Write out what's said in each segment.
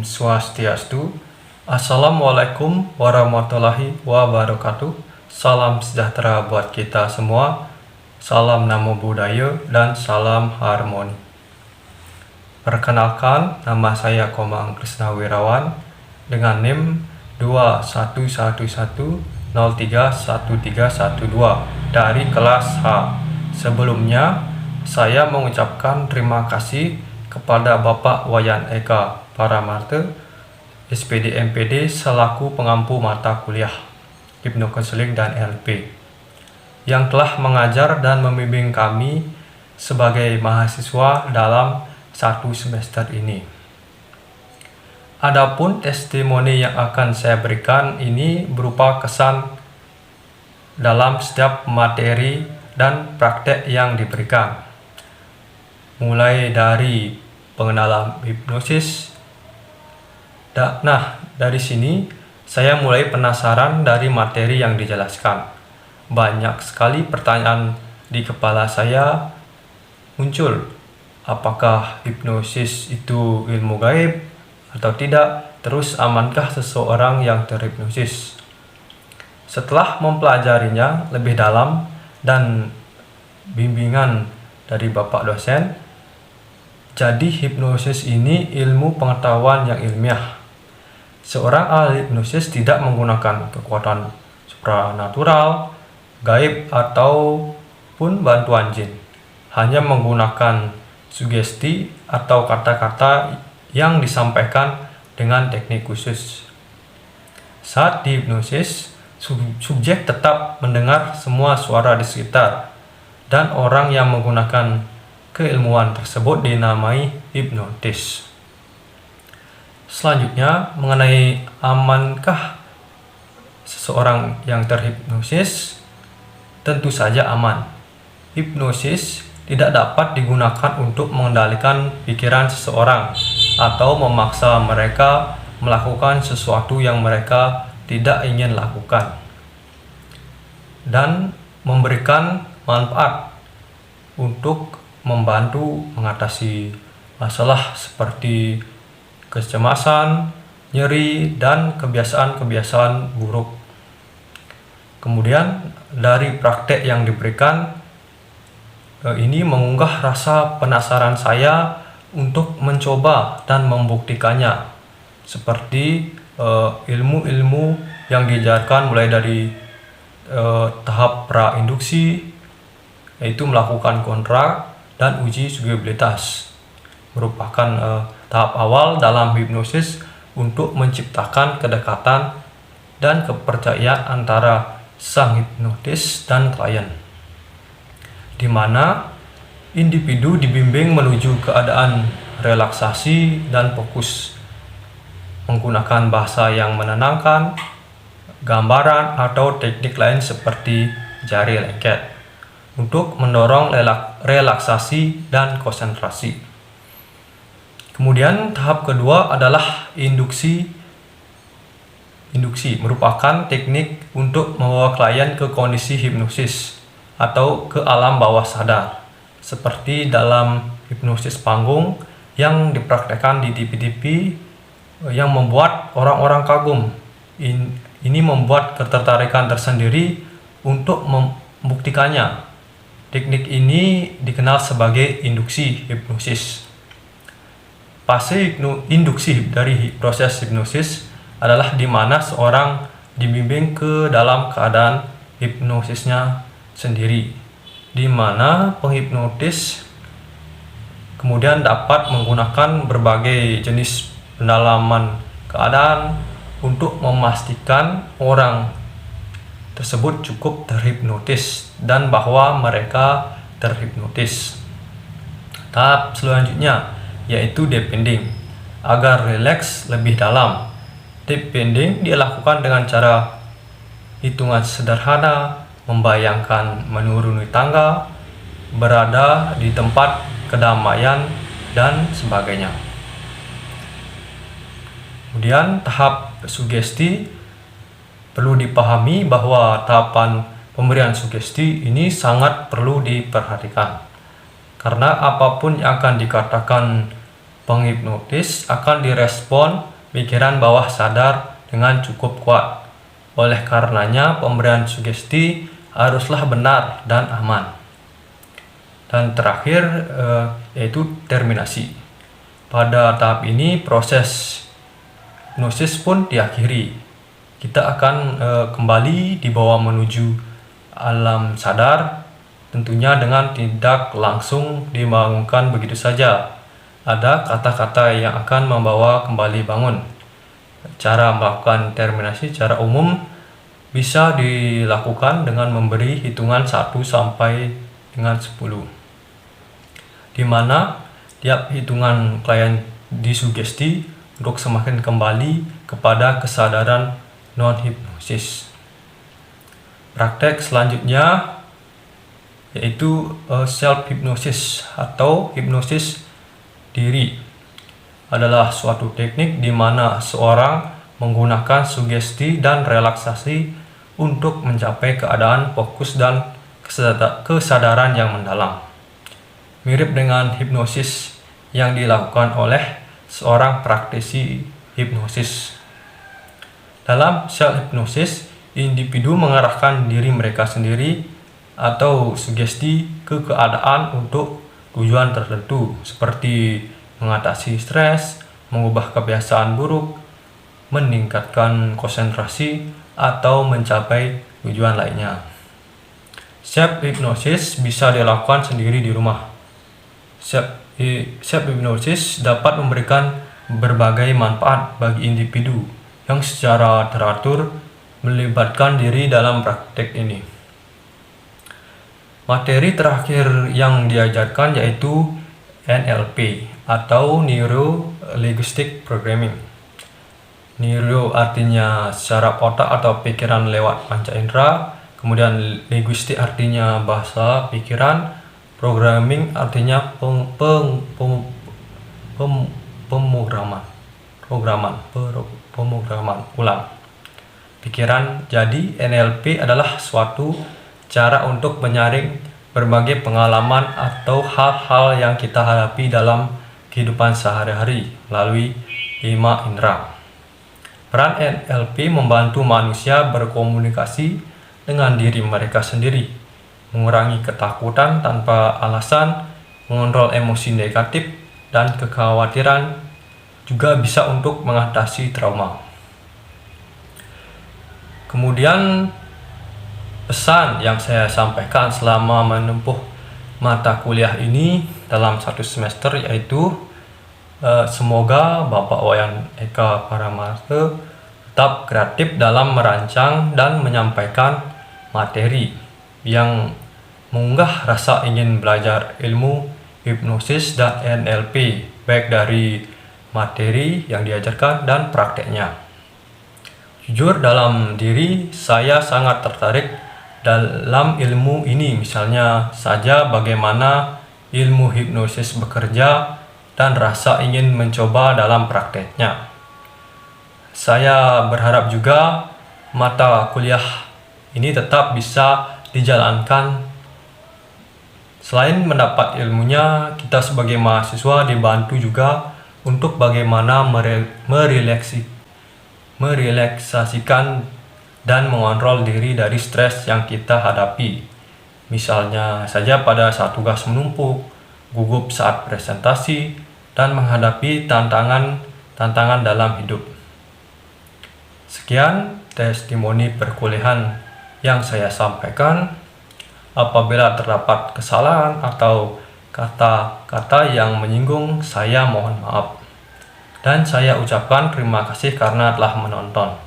Om Swastiastu. Assalamualaikum warahmatullahi wabarakatuh. Salam sejahtera buat kita semua. Salam Namo Buddhaya dan salam harmoni. Perkenalkan, nama saya Komang Krisna Wirawan dengan NIM 2111031312 dari kelas H. Sebelumnya, saya mengucapkan terima kasih kepada Bapak Wayan Eka Paramarta, SPD MPD selaku pengampu mata kuliah hipnokonseling dan NLP yang telah mengajar dan membimbing kami sebagai mahasiswa dalam satu semester ini. Adapun testimoni yang akan saya berikan ini berupa kesan dalam setiap materi dan praktek yang diberikan, mulai dari pengenalan hipnosis. Nah, dari sini saya mulai penasaran dari materi yang dijelaskan. Banyak sekali pertanyaan di kepala saya muncul. Apakah hipnosis itu ilmu gaib atau tidak? Terus amankah seseorang yang terhipnosis? Setelah mempelajarinya lebih dalam dan bimbingan dari Bapak dosen, jadi hipnosis ini ilmu pengetahuan yang ilmiah. Seorang ahli hipnosis tidak menggunakan kekuatan supranatural, gaib ataupun bantuan jin. Hanya menggunakan sugesti atau kata-kata yang disampaikan dengan teknik khusus. Saat di hipnosis, subjek tetap mendengar semua suara di sekitar, dan orang yang menggunakan keilmuan tersebut dinamai hipnotis. Selanjutnya, mengenai amankah seseorang yang terhipnosis? Tentu saja aman. Hipnosis tidak dapat digunakan untuk mengendalikan pikiran seseorang atau memaksa mereka melakukan sesuatu yang mereka tidak ingin lakukan, dan memberikan manfaat untuk membantu mengatasi masalah seperti kecemasan, nyeri, dan kebiasaan-kebiasaan buruk. Kemudian dari praktek yang diberikan ini mengunggah rasa penasaran saya untuk mencoba dan membuktikannya, seperti ilmu-ilmu yang diajarkan mulai dari tahap pra-induksi, yaitu melakukan kontrak dan uji sugestibilitas, merupakan tahap awal dalam hipnosis untuk menciptakan kedekatan dan kepercayaan antara sang hipnotis dan klien, di mana individu dibimbing menuju keadaan relaksasi dan fokus, menggunakan bahasa yang menenangkan, gambaran atau teknik lain seperti jari lengket untuk mendorong relaksasi dan konsentrasi. Kemudian tahap kedua adalah induksi. Induksi merupakan teknik untuk membawa klien ke kondisi hipnosis atau ke alam bawah sadar, seperti dalam hipnosis panggung yang dipraktekkan di TV-TV yang membuat orang-orang kagum. Ini membuat ketertarikan tersendiri untuk membuktikannya. Teknik ini dikenal sebagai induksi hipnosis. Fase induksi dari proses hipnosis adalah di mana seorang dibimbing ke dalam keadaan hipnosisnya sendiri, di mana penghipnotis kemudian dapat menggunakan berbagai jenis pendalaman keadaan untuk memastikan orang tersebut cukup terhipnotis dan bahwa mereka terhipnotis. Tahap selanjutnya yaitu depending, agar rileks lebih dalam. Depending dilakukan dengan cara hitungan sederhana, membayangkan menuruni tangga, berada di tempat kedamaian, dan sebagainya. Kemudian tahap sugesti, perlu dipahami bahwa tahapan pemberian sugesti ini sangat perlu diperhatikan, karena apapun yang akan dikatakan penghipnotis akan direspon pikiran bawah sadar dengan cukup kuat. Oleh karenanya, pemberian sugesti haruslah benar dan aman. Dan terakhir yaitu terminasi. Pada tahap ini proses hipnosis pun diakhiri. Kita akan kembali dibawa menuju alam sadar, tentunya dengan tidak langsung dibangunkan begitu saja. Ada kata-kata yang akan membawa kembali bangun. Cara melakukan terminasi secara umum bisa dilakukan dengan memberi hitungan 1 sampai dengan 10, di mana tiap hitungan klien disugesti untuk semakin kembali kepada kesadaran non-hipnosis. Praktek selanjutnya yaitu self-hypnosis atau hipnosis diri. Adalah suatu teknik di mana seorang menggunakan sugesti dan relaksasi untuk mencapai keadaan fokus dan kesadaran yang mendalam. Mirip dengan hipnosis yang dilakukan oleh seorang praktisi hipnosis. Dalam self-hypnosis, individu mengarahkan diri mereka sendiri atau sugesti ke keadaan untuk tujuan tertentu, seperti mengatasi stres, mengubah kebiasaan buruk, meningkatkan konsentrasi, atau mencapai tujuan lainnya. Self-hypnosis bisa dilakukan sendiri di rumah. Self-hypnosis dapat memberikan berbagai manfaat bagi individu yang secara teratur melibatkan diri dalam praktek ini. Materi terakhir yang diajarkan yaitu NLP atau Neuro Linguistic Programming. Neuro artinya saraf otak atau pikiran lewat panca indera, kemudian linguistik artinya bahasa pikiran, programming artinya pemrograman ulang pikiran. Jadi NLP adalah suatu cara untuk menyaring berbagai pengalaman atau hal-hal yang kita hadapi dalam kehidupan sehari-hari melalui 5 indera. Peran NLP membantu manusia berkomunikasi dengan diri mereka sendiri, mengurangi ketakutan tanpa alasan, mengontrol emosi negatif dan kekhawatiran, juga bisa untuk mengatasi trauma. Kemudian pesan yang saya sampaikan selama menempuh mata kuliah ini dalam 1 semester yaitu semoga Bapak Wayan Eka Paramarta tetap kreatif dalam merancang dan menyampaikan materi yang mengunggah rasa ingin belajar ilmu hipnosis dan NLP, baik dari materi yang diajarkan dan prakteknya. Jujur dalam diri saya sangat tertarik dalam ilmu ini, misalnya saja bagaimana ilmu hipnosis bekerja dan rasa ingin mencoba dalam prakteknya. Saya berharap juga mata kuliah ini tetap bisa dijalankan. Selain mendapat ilmunya, kita sebagai mahasiswa dibantu juga untuk bagaimana merelaksasikan dan mengontrol diri dari stres yang kita hadapi. Misalnya saja pada saat tugas menumpuk, gugup saat presentasi, dan menghadapi tantangan dalam hidup. Sekian testimoni perkuliahan yang saya sampaikan. Apabila terdapat kesalahan atau kata-kata yang menyinggung, saya mohon maaf. Dan saya ucapkan terima kasih karena telah menonton.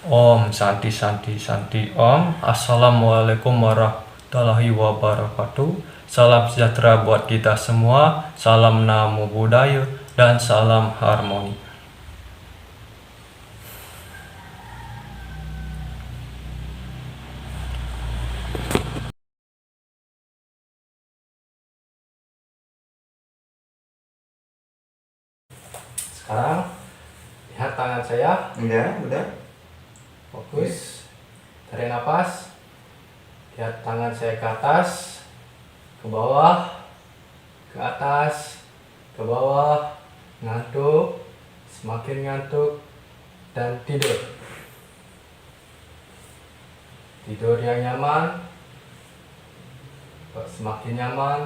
Om Santi Santi Santi Om. Assalamualaikum warahmatullahi wabarakatuh. Salam sejahtera buat kita semua. Salam namo buddhaya dan salam harmoni. Sekarang lihat tangan saya. Enggak, udah. Fokus, tarik nafas, lihat tangan saya ke atas, ke bawah, ke atas, ke bawah, ngantuk, semakin ngantuk dan tidur. Tidur yang nyaman, semakin nyaman.